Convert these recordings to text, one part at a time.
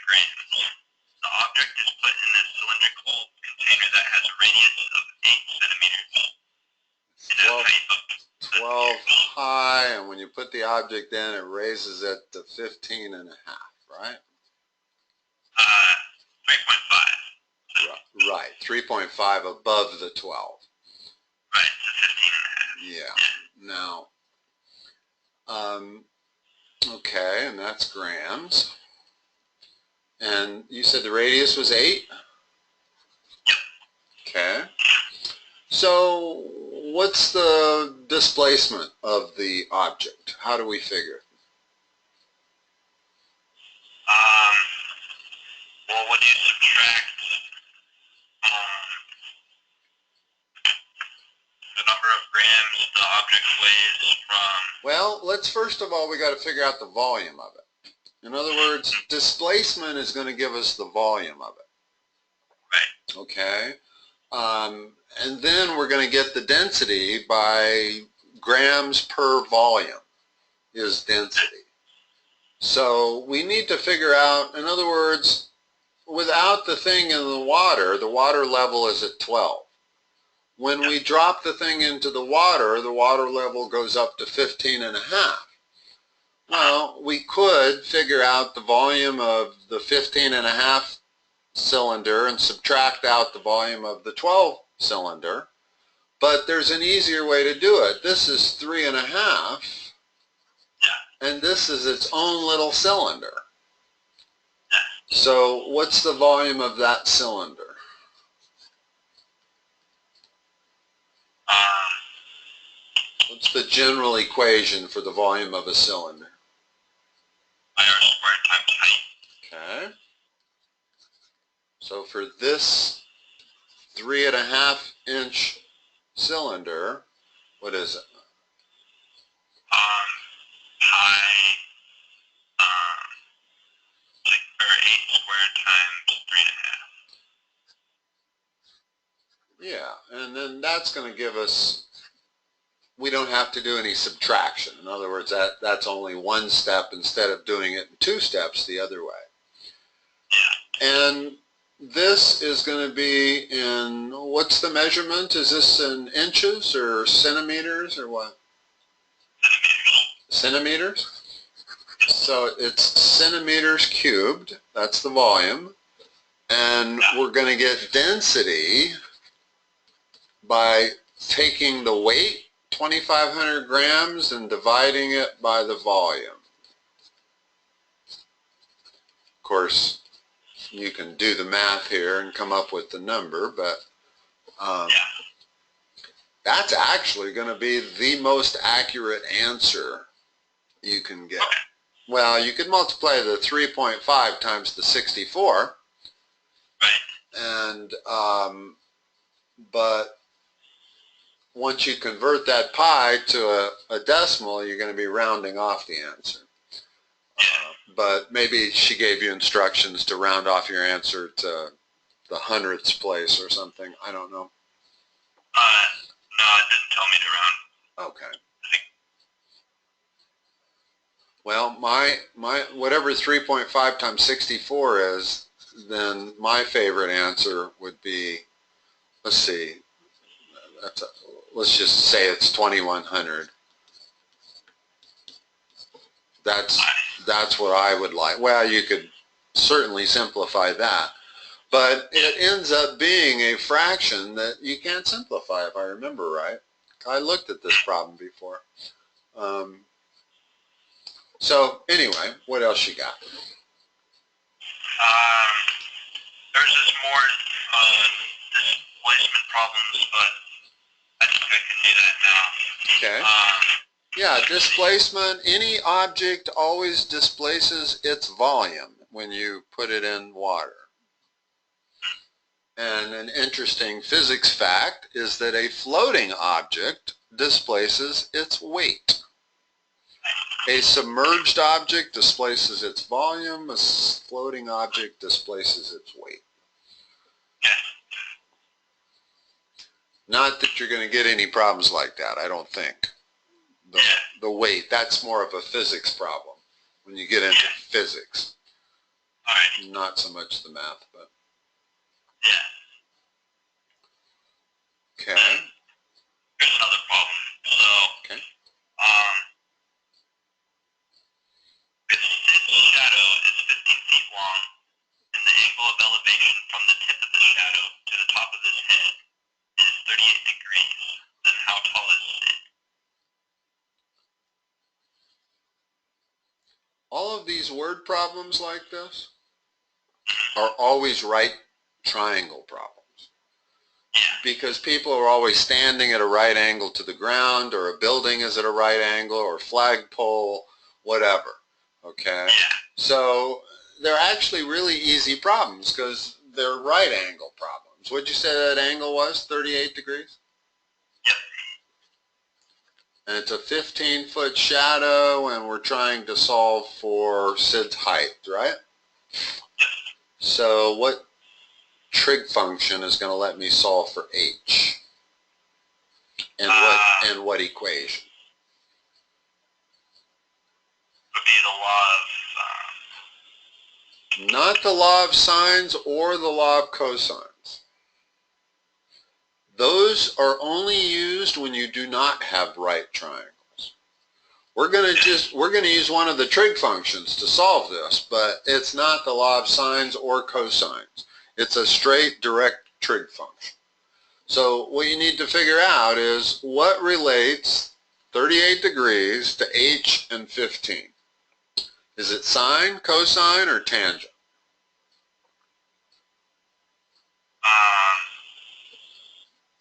grams. The object is put in a cylindrical container that has a radius of 8 centimeters and a height of 12 high, and when you put the object in, it raises it to 15 and a half, right? 3.5. Right, 3.5 above the 12. Right, so 15 and a half. Yeah. Now, okay, and that's grams. And you said the radius was 8? Yep. Okay. So what's the displacement of the object? How do we figure? Well, when you subtract the number of grams the object weighs from... Well, let's first of all, we got to figure out the volume of it. In other words, displacement is going to give us the volume of it. Right. Okay. And then we're going to get the density by grams per volume is density. So we need to figure out, in other words, without the thing in the water level is at 12. When we drop the thing into the water level goes up to 15 and a half. Well, we could figure out the volume of the 15 and a half cylinder and subtract out the volume of the 12 cylinder, but there's an easier way to do it. This is 3 and a half, and this is its own little cylinder. So what's the volume of that cylinder? What's the general equation for the volume of a cylinder? R squared times height. Okay. So for this 3.5 inch cylinder, what is it? Pi, 8 squared times 3.5. Yeah, and then that's going to give us, we don't have to do any subtraction. In other words, that's only one step instead of doing it in 2 steps the other way. And this is going to be in, what's the measurement? Is this in inches or centimeters or what? Centimeters? So it's centimeters cubed, that's the volume, and we're going to get density by taking the weight, 2,500 grams, and dividing it by the volume. Of course, you can do the math here and come up with the number, but that's actually going to be the most accurate answer you can get. Well, you could multiply the 3.5 times the 64, and but once you convert that pi to a decimal, you're going to be rounding off the answer. But maybe she gave you instructions to round off your answer to the hundredths place or something. I don't know. No, it didn't tell me to round. Okay. Well, my whatever 3.5 times 64 is, then my favorite answer would be, let's see, let's just say it's 2,100. That's what I would like. Well, you could certainly simplify that, but it ends up being a fraction that you can't simplify, if I remember right. I looked at this problem before. So anyway, what else you got? There's just more displacement problems, but I think I can do that now. Okay. Yeah, displacement, any object always displaces its volume when you put it in water. And an interesting physics fact is that a floating object displaces its weight. A submerged object displaces its volume, a floating object displaces its weight. Not that you're going to get any problems like that, I don't think. The weight, that's more of a physics problem when you get into physics. Alright. Not so much the math, but Yeah. okay. Here's another problem. So, Okay. its shadow is 15 feet long, and the angle of elevation from the tip of the shadow to the top of his head is 38 degrees. Then how tall is Sid? All of these word problems like this are always right triangle problems. Yeah. Because people are always standing at a right angle to the ground, or a building is at a right angle, or flagpole, whatever. Okay? Yeah. So they're actually really easy problems because they're right angle problems. What'd you say that angle was? 38 degrees? Yep. And it's a 15-foot shadow, and we're trying to solve for Sid's height, right? Yep. So what trig function is going to let me solve for h? And what equation? Would be the law of... Not the law of sines or the law of cosines. Those are only used when you do not have right triangles. We're going to use one of the trig functions to solve this, but it's not the law of sines or cosines. It's a straight direct trig function. So what you need to figure out is what relates 38 degrees to h and 15. Is it sine, cosine, or tangent?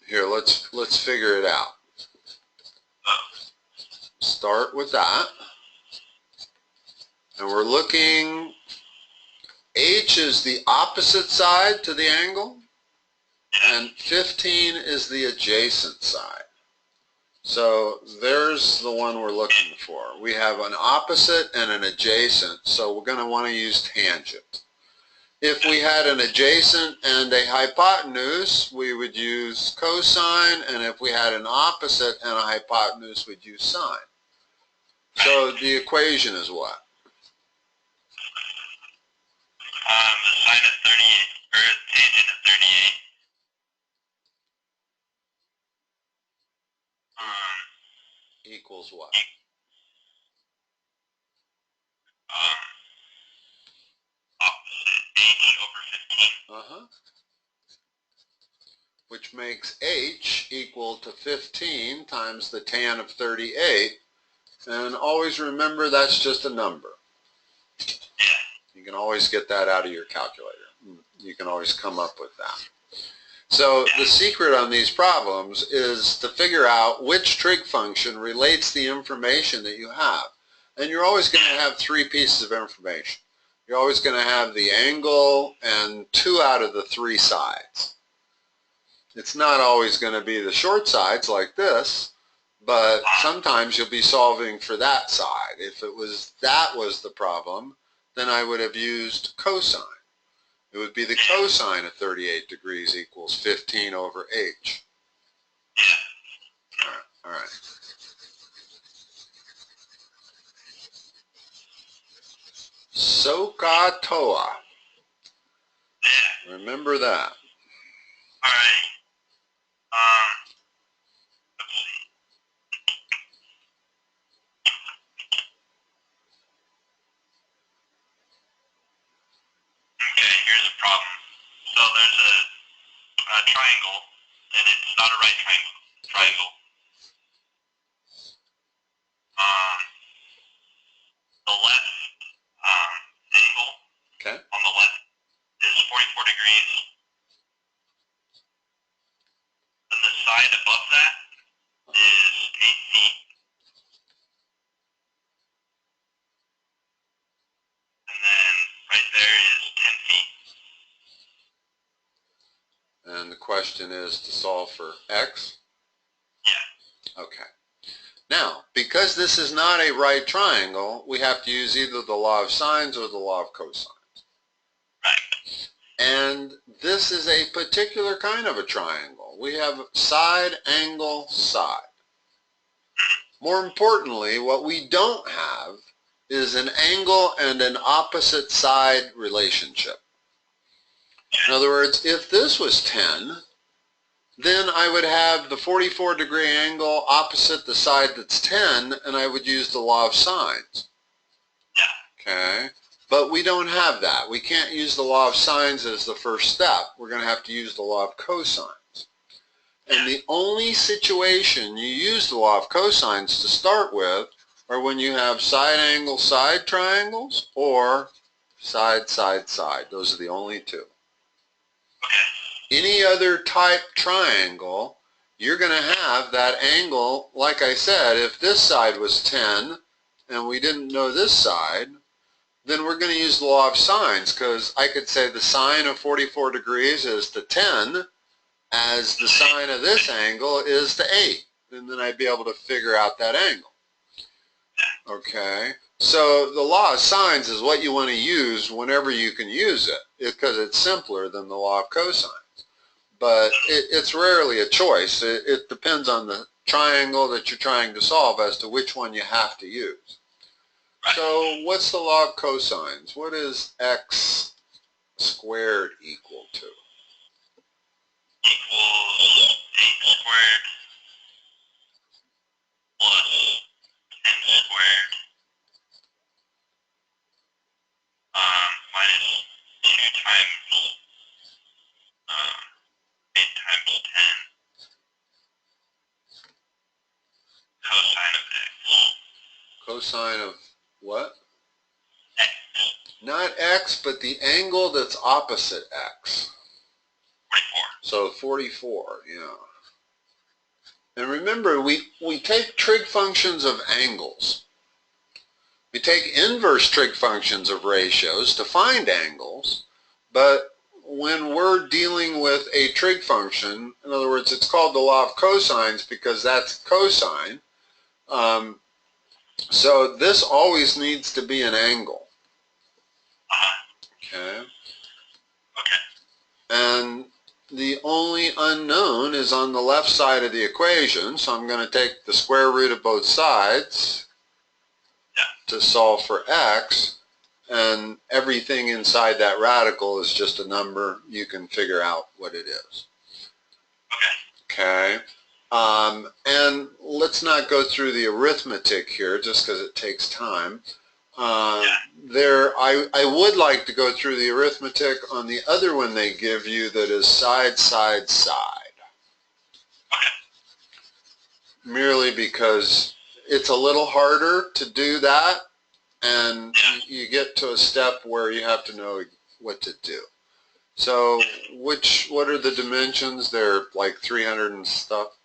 Here, let's figure it out. Start with that. And we're looking, h is the opposite side to the angle, and 15 is the adjacent side. So there's the one we're looking for. We have an opposite and an adjacent, so we're going to want to use tangent. If we had an adjacent and a hypotenuse, we would use cosine, and if we had an opposite and a hypotenuse, we'd use sine. So the equation is what? the sine of 38, or tangent of 38. Equals what? Opposite h over 15. Which makes h equal to 15 times the tan of 38. And always remember that's just a number. Yeah. You can always get that out of your calculator. You can always come up with that. So the secret on these problems is to figure out which trig function relates the information that you have. And you're always going to have three pieces of information. You're always going to have the angle and 2 out of the 3 sides. It's not always going to be the short sides like this, but sometimes you'll be solving for that side. If that was the problem, then I would have used cosine. It would be the cosine of 38 degrees equals 15 over h. All right. SOHCAHTOA. Remember that. All right. Let's see. Okay, here's a problem. So there's a triangle, and it's not a right triangle. The left angle on the left is 44 degrees. Then the side above that is 8 feet. And then right there is 10 feet. And the question is to solve for x? Yeah. Okay. Now, because this is not a right triangle, we have to use either the law of sines or the law of cosines. Right. And this is a particular kind of a triangle. We have side, angle, side. More importantly, what we don't have is an angle and an opposite side relationship. In other words, if this was 10, then I would have the 44-degree angle opposite the side that's 10, and I would use the law of sines. Okay? But we don't have that. We can't use the law of sines as the first step. We're going to have to use the law of cosines. And the only situation you use the law of cosines to start with are when you have side angle side triangles or side side side. Those are the only two. Any other type triangle, you're going to have that angle, like I said, if this side was 10 and we didn't know this side, then we're going to use the law of sines, because I could say the sine of 44 degrees is to 10 as the sine of this angle is to 8. And then I'd be able to figure out that angle. Okay, so the law of sines is what you want to use whenever you can use it, because it's simpler than the law of cosines. But it's rarely a choice. It depends on the triangle that you're trying to solve as to which one you have to use. So what's the law of cosines? What is x squared equal to? Equals 8 squared plus 10 squared minus 2 times 8 times 10 cosine of x. Cosine of what? X. Not x, but the angle that's opposite x. 44. So 44, yeah. And remember, we take trig functions of angles. We take inverse trig functions of ratios to find angles, but when we're dealing with a trig function, in other words, it's called the law of cosines because that's cosine, so this always needs to be an angle. Okay? Okay. And the only unknown is on the left side of the equation, so I'm going to take the square root of both sides to solve for x, and everything inside that radical is just a number. You can figure out what it is. Okay? And let's not go through the arithmetic here just because it takes time. I would like to go through the arithmetic on the other one they give you that is side, side, side. Merely because it's a little harder to do that, and you get to a step where you have to know what to do. So what are the dimensions? They're like 300 and stuff.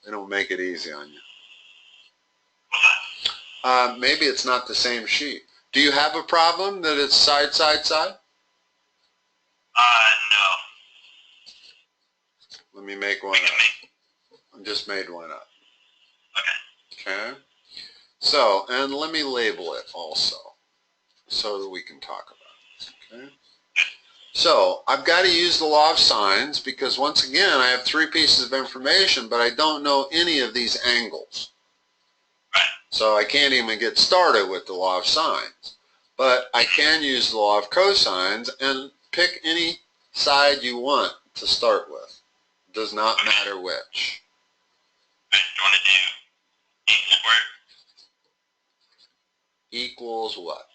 They don't make it easy on you. Maybe it's not the same sheet. Do you have a problem that it's side, side, side? No. Let me make one up. I just made one up. Okay. So, and let me label it also so that we can talk about it. Okay. So, I've got to use the law of sines because once again I have 3 pieces of information, but I don't know any of these angles. So I can't even get started with the law of sines. But I can use the law of cosines and pick any side you want to start with. It does not matter which. Do you want to do 8 squared? Equals what?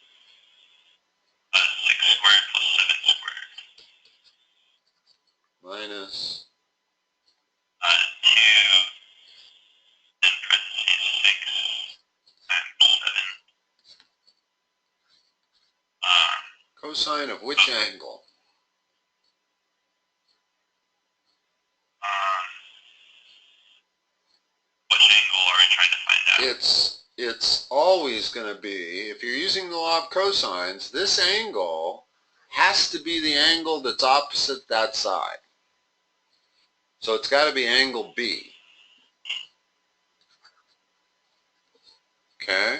6 squared plus 7 squared. Minus 2 in parentheses 6 times 7. cosine of which angle? Which angle are we trying to find out? It's always going to be, if you're using the law of cosines, this angle has to be the angle that's opposite that side. So it's got to be angle B. Okay?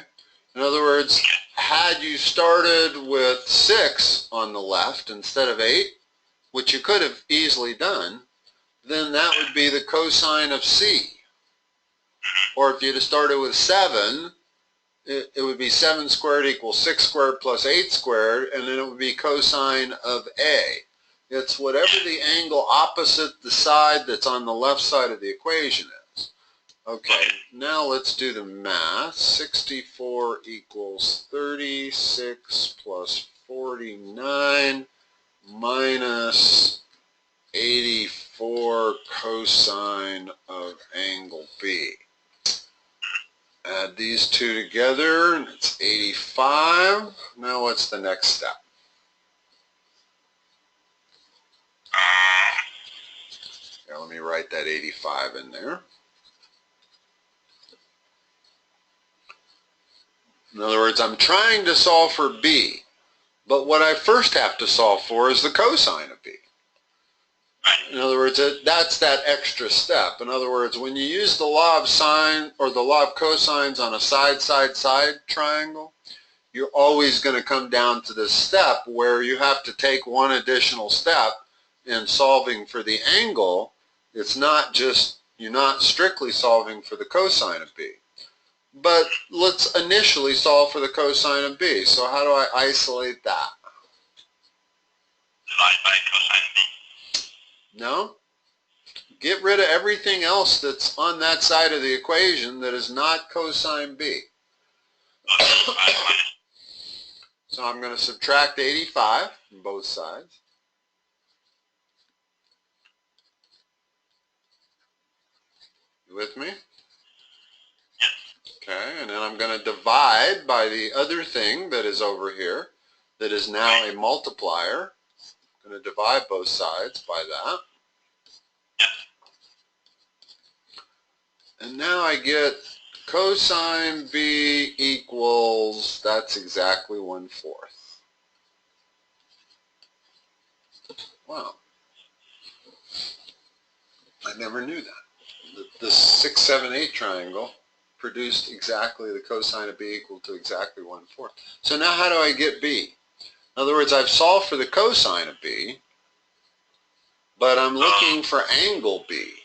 In other words, had you started with 6 on the left instead of 8, which you could have easily done, then that would be the cosine of C. Or if you'd have started with 7, it would be 7 squared equals 6 squared plus 8 squared, and then it would be cosine of A. It's whatever the angle opposite the side that's on the left side of the equation is. Okay, now let's do the math. 64 equals 36 plus 49 minus 84 cosine of angle B. Add these two together, and it's 85. Now what's the next step? Here, let me write that 85 in there. In other words, I'm trying to solve for B, but what I first have to solve for is the cosine of B. In other words, that's that extra step. In other words, when you use the law of sine or the law of cosines on a side-side-side triangle, you're always going to come down to this step where you have to take one additional step in solving for the angle. It's not just, you're not strictly solving for the cosine of B. But let's initially solve for the cosine of B. So how do I isolate that? Divide by cosine of B. No. Get rid of everything else that's on that side of the equation that is not cosine B. So I'm going to subtract 85 from both sides. You with me? Okay, and then I'm going to divide by the other thing that is over here that is now a multiplier. I'm going to divide both sides by that. And now I get cosine B equals, that's exactly 1/4. Wow. I never knew that. The 6, 7, 8 triangle produced exactly the cosine of B equal to exactly 1/4. So now how do I get B? In other words, I've solved for the cosine of B, but I'm looking for angle B.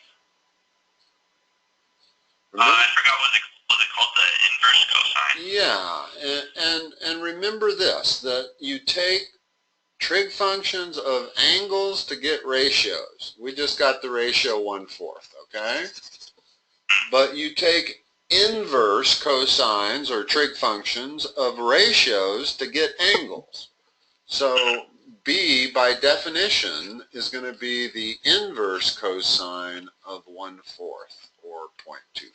Remember? I forgot was it called, the inverse cosine? Yeah, and remember this, that you take trig functions of angles to get ratios. We just got the ratio 1/4, okay? But you take inverse cosines or trig functions of ratios to get angles. So B, by definition, is going to be the inverse cosine of 1/4, or 0.25.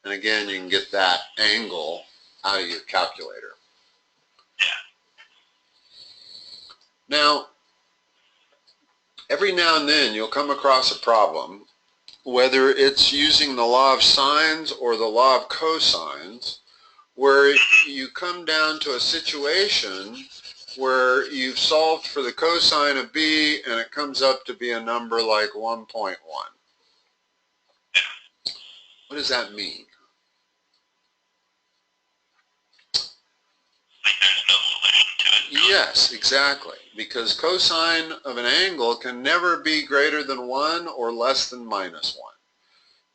And again, you can get that angle out of your calculator. Now, every now and then you'll come across a problem, whether it's using the law of sines or the law of cosines, where you come down to a situation where you've solved for the cosine of B and it comes up to be a number like 1.1. What does that mean? Like there's no solution to it. Yes, exactly. Because cosine of an angle can never be greater than 1 or less than -1.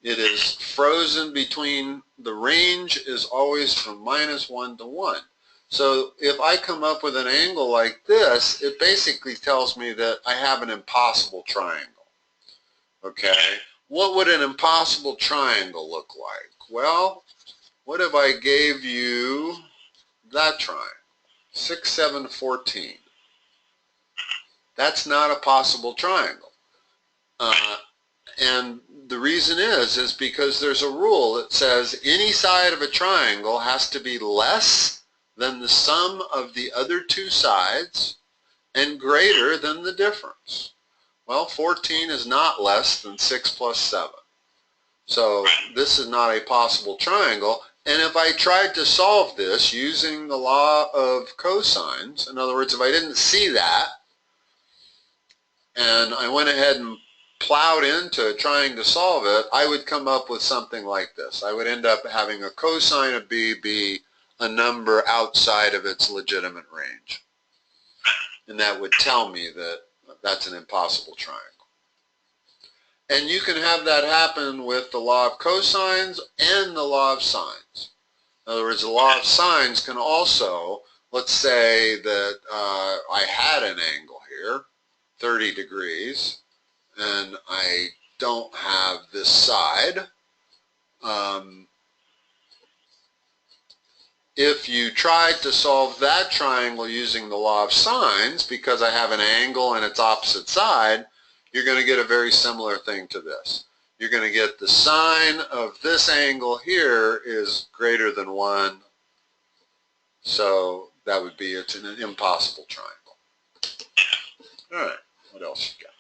It is frozen between, the range is always from -1 to 1. So if I come up with an angle like this, it basically tells me that I have an impossible triangle. Okay? What would an impossible triangle look like? Well, what if I gave you that triangle? 6, 7, 14. That's not a possible triangle. And the reason is because there's a rule that says any side of a triangle has to be less than the sum of the other two sides and greater than the difference. Well, 14 is not less than 6 plus 7. So this is not a possible triangle. And if I tried to solve this using the law of cosines, in other words, if I didn't see that, and I went ahead and plowed into trying to solve it, I would come up with something like this. I would end up having a cosine of B be a number outside of its legitimate range. And that would tell me that that's an impossible triangle. And you can have that happen with the law of cosines and the law of sines. In other words, the law of sines can also, let's say that I had an angle here, 30 degrees, and I don't have this side. If you tried to solve that triangle using the law of sines, because I have an angle and its opposite side, you're going to get a very similar thing to this. You're going to get the sine of this angle here is greater than 1. So that would be, it's an impossible triangle. All right, what else you got?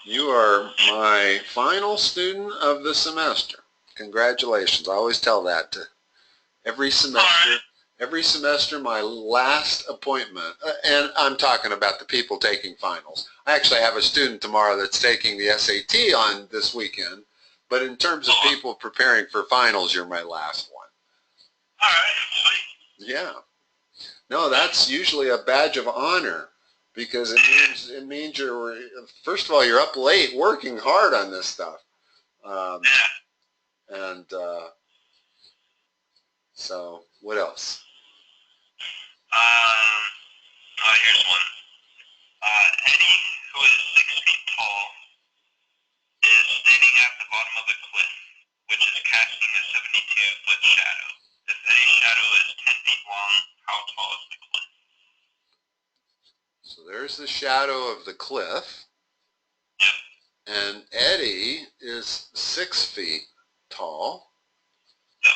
You are my final student of the semester. Congratulations. I always tell that to every semester. Every semester, my last appointment, and I'm talking about the people taking finals. I actually have a student tomorrow that's taking the SAT on this weekend, but in terms of people preparing for finals, you're my last one. All right, sweet. Yeah. No, that's usually a badge of honor, because it means you're, first of all, you're up late working hard on this stuff. So what else? Here's one. Eddie, who is 6 feet tall, is standing at the bottom of a cliff, which is casting a 72-foot shadow. If Eddie's shadow is 10 feet long, how tall is the cliff? So there's the shadow of the cliff. Yep. And Eddie is 6 feet tall. Yep.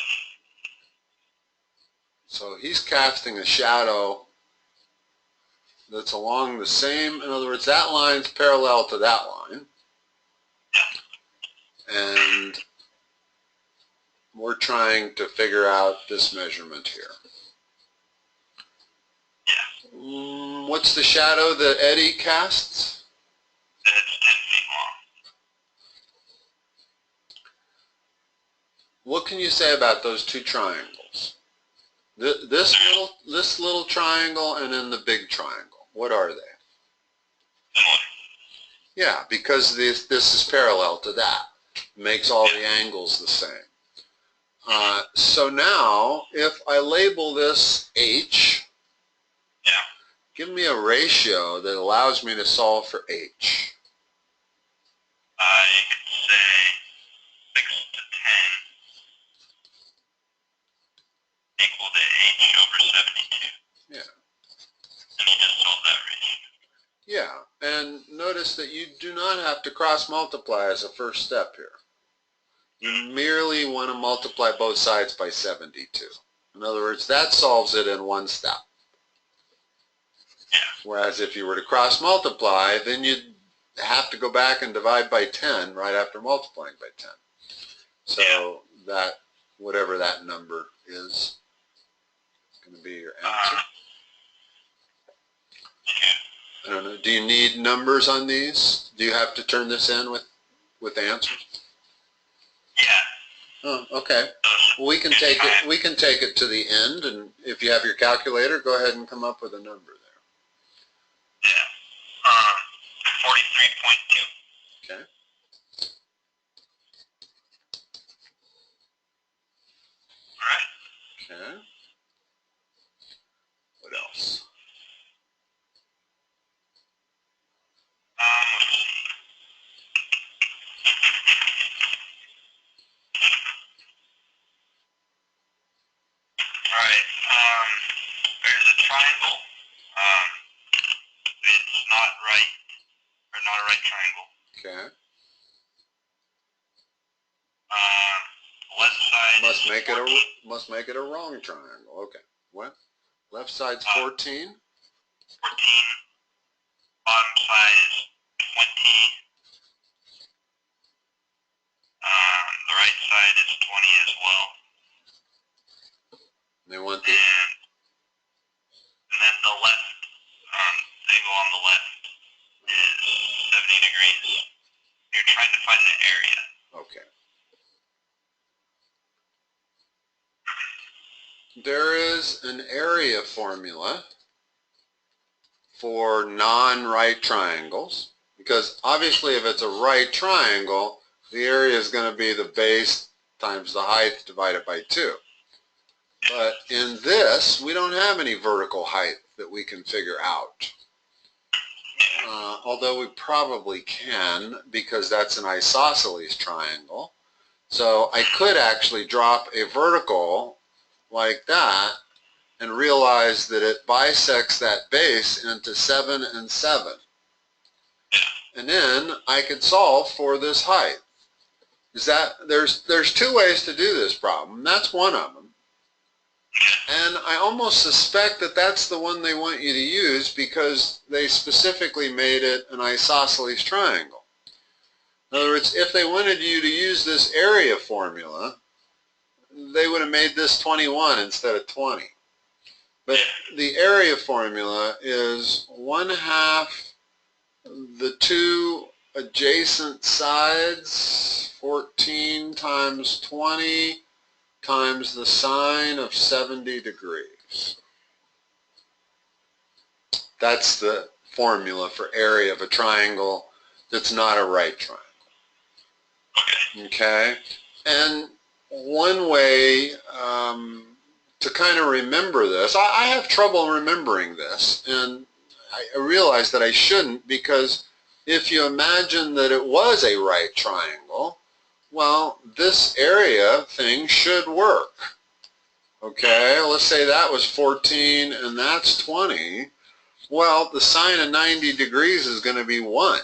So he's casting a shadow that's along the same, in other words, that line's parallel to that line. And we're trying to figure out this measurement here. Yeah. What's the shadow that Eddie casts? It's 10 feet long. What can you say about those two triangles? This little triangle and then the big triangle. What are they? Similar. Yeah, because this is parallel to that. It makes all the angles the same. So now, if I label this H, Yeah. give me a ratio that allows me to solve for H. You could say 6 to 10 equal to H over 72. Yeah. And you just solve that ratio. Yeah, and notice that you do not have to cross multiply as a first step here. You merely want to multiply both sides by 72. In other words, that solves it in one step. Yeah. Whereas if you were to cross multiply, then you'd have to go back and divide by 10 right after multiplying by 10. So that, whatever that number is going to be your answer. I don't know. Do you need numbers on these? Do you have to turn this in with answers? Yeah. Oh, okay. Well, we can take it. We can take it to the end, and if you have your calculator, go ahead and come up with a number there. Yeah. 43.2. Okay. All right. Okay. What else? Let's see. All right. There's a triangle. It's not right, or not a right triangle. Okay. Left side Must make it a wrong triangle. Okay. What? Left side's 14. 14. Bottom side is 20. The right side is 20 as well. They want the. And then the left angle on the left is 70 degrees. You're trying to find the area. Okay. There is an area formula for non-right triangles, because obviously if it's a right triangle, The area is going to be the base times the height divided by 2. But in this, we don't have any vertical height that we can figure out. Although we probably can, because that's an isosceles triangle. So I could actually drop a vertical like that and realize that it bisects that base into 7 and 7. And then I could solve for this height. There's two ways to do this problem. That's one of them. And I almost suspect that that's the one they want you to use because they specifically made it an isosceles triangle. In other words, if they wanted you to use this area formula, they would have made this 21 instead of 20. But the area formula is 1/2 the two adjacent sides, 14 times 20 times the sine of 70 degrees. That's the formula for area of a triangle that's not a right triangle. Okay? And one way to kind of remember this, I have trouble remembering this, and I realize that I shouldn't, because if you imagine that it was a right triangle, well, this area thing should work. Okay, let's say that was 14 and that's 20. Well, the sine of 90 degrees is going to be 1.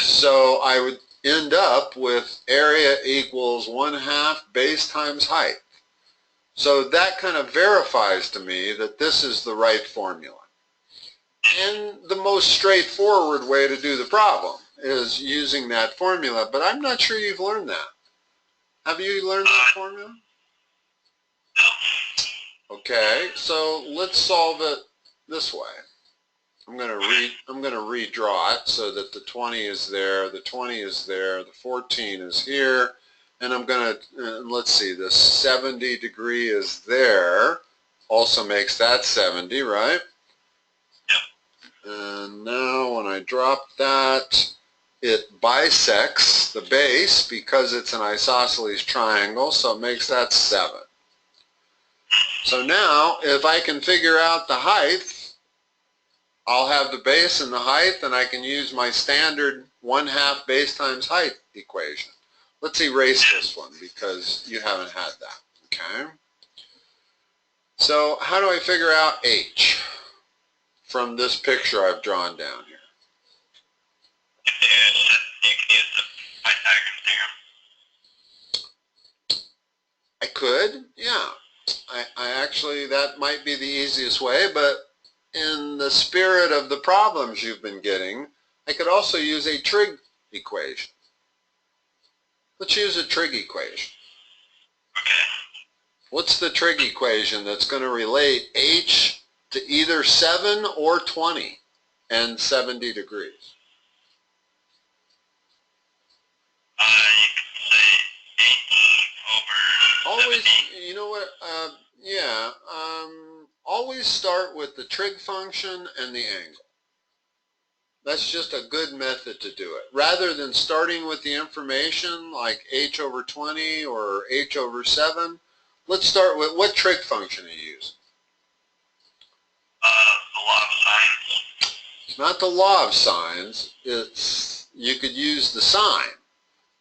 So I would end up with area equals 1/2 base times height. So that kind of verifies to me that this is the right formula. And the most straightforward way to do the problem is using that formula, but I'm not sure you've learned that. Have you learned that formula? Okay, so let's solve it this way. I'm going to redraw it so that the 20 is there, the 20 is there, the 14 is here, and I'm going to, let's see, the 70 degree is there, also makes that 70, right? And now when I drop that, it bisects the base because it's an isosceles triangle, so it makes that 7. So now, if I can figure out the height, I'll have the base and the height, and I can use my standard 1/2 base times height equation. Let's erase this one because you haven't had that, okay? So how do I figure out h from this picture I've drawn down here? You can use the Pythagorean Theorem. I could, yeah. I actually, that might be the easiest way, but in the spirit of the problems you've been getting, I could also use a trig equation. Let's use a trig equation. Okay. What's the trig equation that's going to relate h to either 7 or 20 and 70 degrees? You could say h over Always, 70. you know what, always start with the trig function and the angle. That's just a good method to do it. Rather than starting with the information like h over 20 or h over 7, let's start with, what trig function are you using? The law of sines. It's not the law of sines. It's, you could use the sine.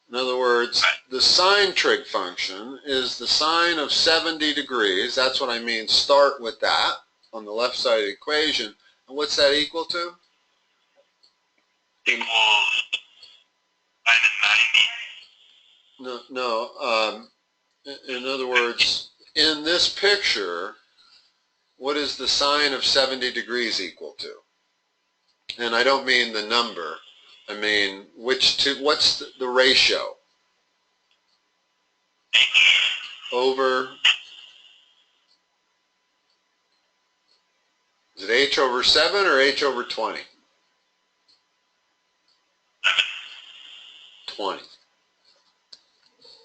In other words, the sine trig function is the sine of 70 degrees. That's what I mean. Start with that on the left side of the equation. And what's that equal to? Equals sine of 90. No. In other words, in this picture, what is the sine of 70 degrees equal to? And I don't mean the number. I mean, what's the ratio? Over, is it h over 7 or h over 20? 20.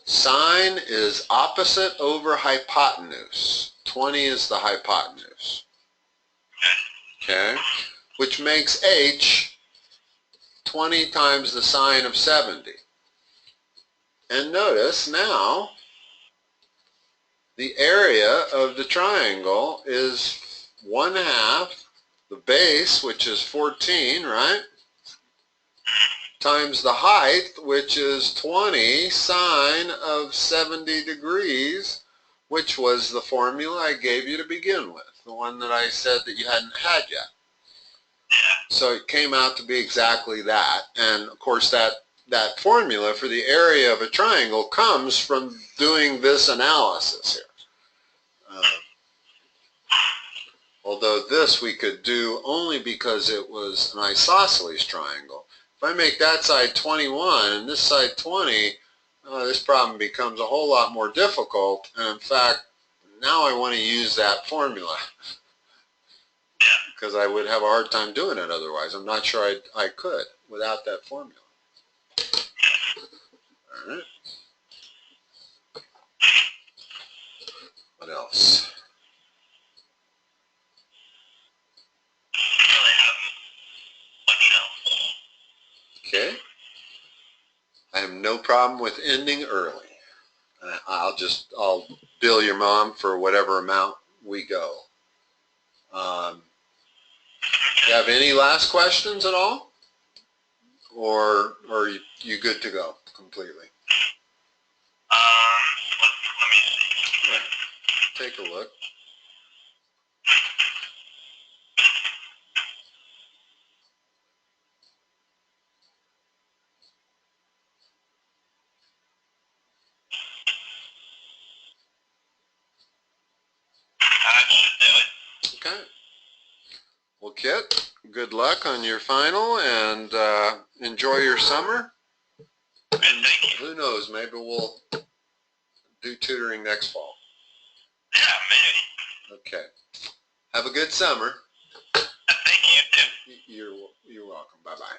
Sine is opposite over hypotenuse. 20 is the hypotenuse. Okay? Which makes h 20 times the sine of 70. And notice now the area of the triangle is 1/2 the base, which is 14, right? Times the height, which is 20 sine of 70 degrees, which was the formula I gave you to begin with, the one that I said that you hadn't had yet. So it came out to be exactly that. And of course that formula for the area of a triangle comes from doing this analysis here. Although this we could do only because it was an isosceles triangle. If I make that side 21 and this side 20, this problem becomes a whole lot more difficult. And in fact, now I want to use that formula because I would have a hard time doing it otherwise. I'm not sure I could without that formula. All right. What else? Okay. I have no problem with ending early. I'll bill your mom for whatever amount we go. You have any last questions at all? Or are you good to go completely? Let me see. Yeah. Take a look. That should do it. Okay. Well, Kit, good luck on your final and enjoy your summer. And thank you. Who knows, maybe we'll do tutoring next fall. Yeah, maybe. Okay. Have a good summer. Thank you, too. You're welcome. Bye-bye.